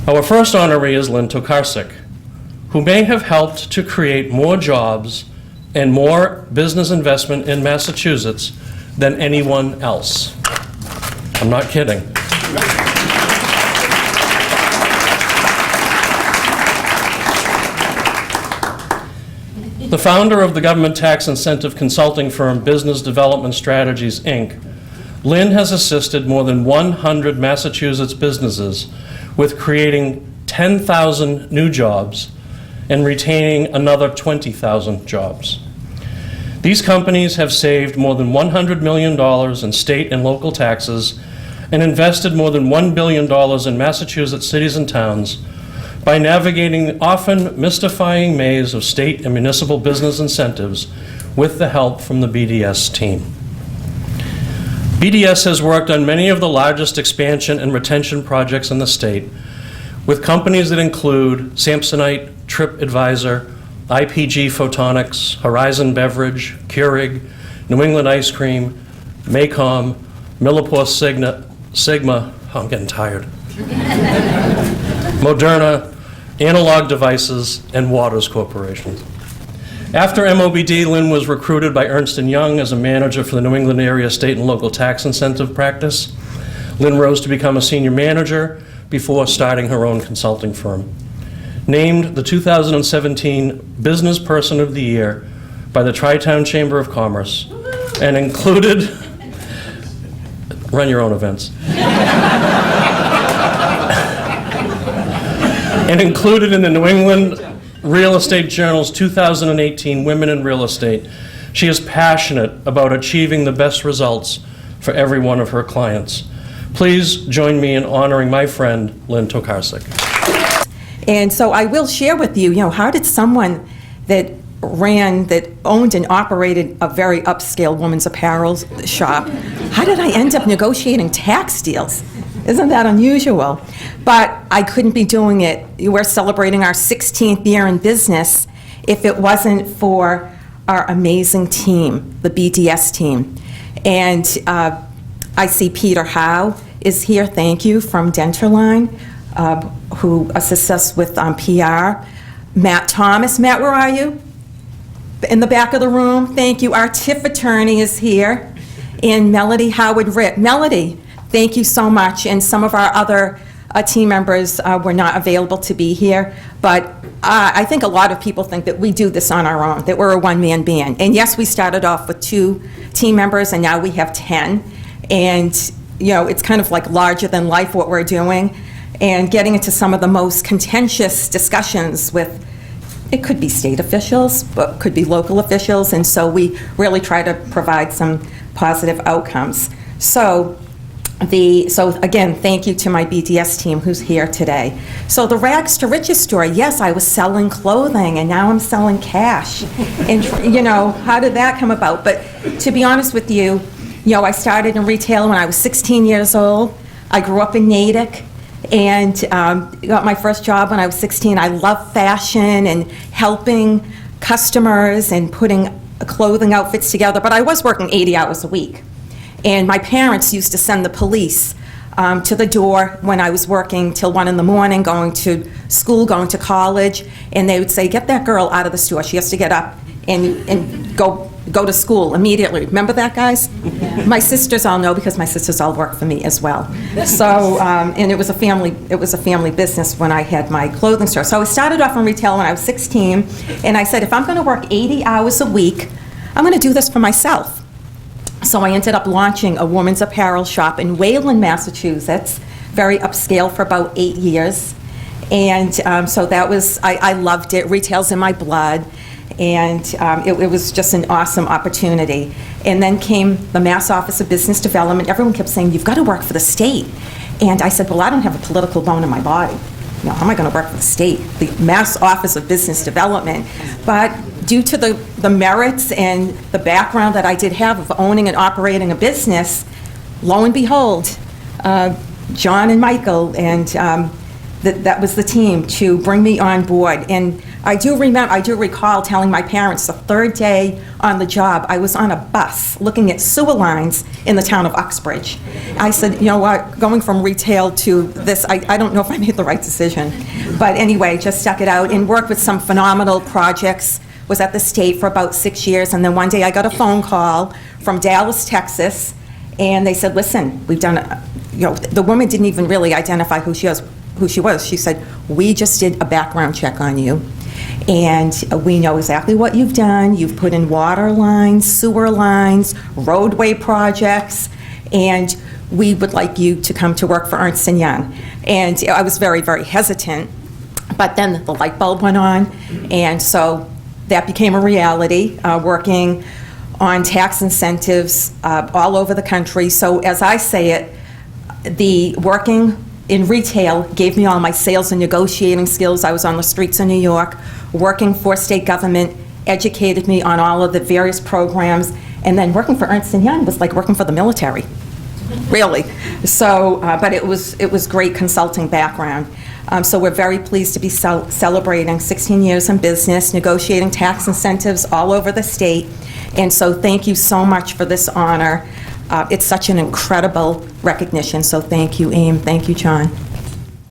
Our first honoree is Lynn Tokarczyk, who may have helped to create more jobs and more business investment in Massachusetts than anyone else. I'm not kidding. The founder of the government tax incentive consulting firm Business Development Strategies, Inc., Lynn has assisted more than 100 Massachusetts businesses with creating 10,000 new jobs and retaining another 20,000 jobs. These companies have saved more than $100 million in state and local taxes and invested more than $1 billion in Massachusetts cities and towns by navigating the often mystifying maze of state and municipal business incentives with the help from the BDS team. BDS has worked on many of the largest expansion and retention projects in the state with companies that include Samsonite, TripAdvisor, IPG Photonics, Horizon Beverage, Keurig, New England Ice Cream, Maycom, Millipore Sigma, I'm getting tired, Moderna, Analog Devices, and Waters Corporation. After MOBD, Lynn was recruited by Ernst & Young as a manager for the New England area state and local tax incentive practice. Lynn rose to become a senior manager before starting her own consulting firm. Named the 2017 Business Person of the Year by the Tri-Town Chamber of Commerce and included, run your own events, and included in the New England Real Estate Journal's 2018 Women in Real Estate. She is passionate about achieving the best results for every one of her clients. Please join me in honoring my friend, Lynn Tokarczyk. And so I will share with you, how did someone that owned and operated a very upscale women's apparel shop, how did I end up negotiating tax deals? Isn't that unusual? But I couldn't be doing it. We're celebrating our 16th year in business if it wasn't for our amazing team, the BDS team. And I see Peter Howe is here, thank you, from Denterline, who assists us with PR. Matt Thomas, Matt, where are you? In the back of the room, thank you. Our TIF attorney is here. And Melody Howard-Ritt. Melody, thank you so much. And some of our other team members were not available to be here. But I think a lot of people think that we do this on our own, that we're a one-man band. And yes, we started off with 2 team members, and now we have 10. And, it's kind of like larger than life what we're doing. And getting into some of the most contentious discussions with, it could be state officials, but could be local officials. And so we really try to provide some positive outcomes. So again, thank you to my BDS team who's here today. So the rags to riches story, yes, I was selling clothing and now I'm selling cash. And how did that come about? But to be honest with you, I started in retail when I was 16 years old. I grew up in Natick and got my first job when I was 16. I love fashion and helping customers and putting clothing outfits together, but I was working 80 hours a week. And my parents used to send the police to the door when I was working till 1 in the morning, going to school, going to college, and they would say, get that girl out of the store. She has to get up and go to school immediately. Remember that, guys? Yeah. My sisters all know because my sisters all work for me as well. So, and it was a family business when I had my clothing store. So I started off in retail when I was 16, and I said, if I'm going to work 80 hours a week, I'm going to do this for myself. So I ended up launching a women's apparel shop in Wayland, Massachusetts, very upscale for about 8 years. And so that was, I loved it. Retail's in my blood. And it was just an awesome opportunity. And then came the Mass Office of Business Development. Everyone kept saying, you've got to work for the state. And I said, well, I don't have a political bone in my body. How am I going to work for the state? The Mass Office of Business Development. But due to the merits and the background that I did have of owning and operating a business, lo and behold, John and Michael and that was the team to bring me on board. And I do recall telling my parents the third day on the job, I was on a bus looking at sewer lines in the town of Uxbridge. I said, you know what, going from retail to this, I don't know if I made the right decision. But anyway, just stuck it out and worked with some phenomenal projects. Was at the state for about 6 years, and then one day I got a phone call from Dallas, Texas, and they said, listen, we've done, the woman didn't even really identify who she was. She said, we just did a background check on you, and we know exactly what you've done. You've put in water lines, sewer lines, roadway projects, and we would like you to come to work for Ernst & Young. And I was very, very hesitant, but then the light bulb went on, and so that became a reality, working on tax incentives all over the country. So as I say it, the working in retail gave me all my sales and negotiating skills. I was on the streets of New York, working for state government, educated me on all of the various programs, and then working for Ernst & Young was like working for the military, really. So, but it was great consulting background. So we're very pleased to be celebrating 16 years in business, negotiating tax incentives all over the state. And so thank you so much for this honor. It's such an incredible recognition, so thank you, Aim. Thank you, John.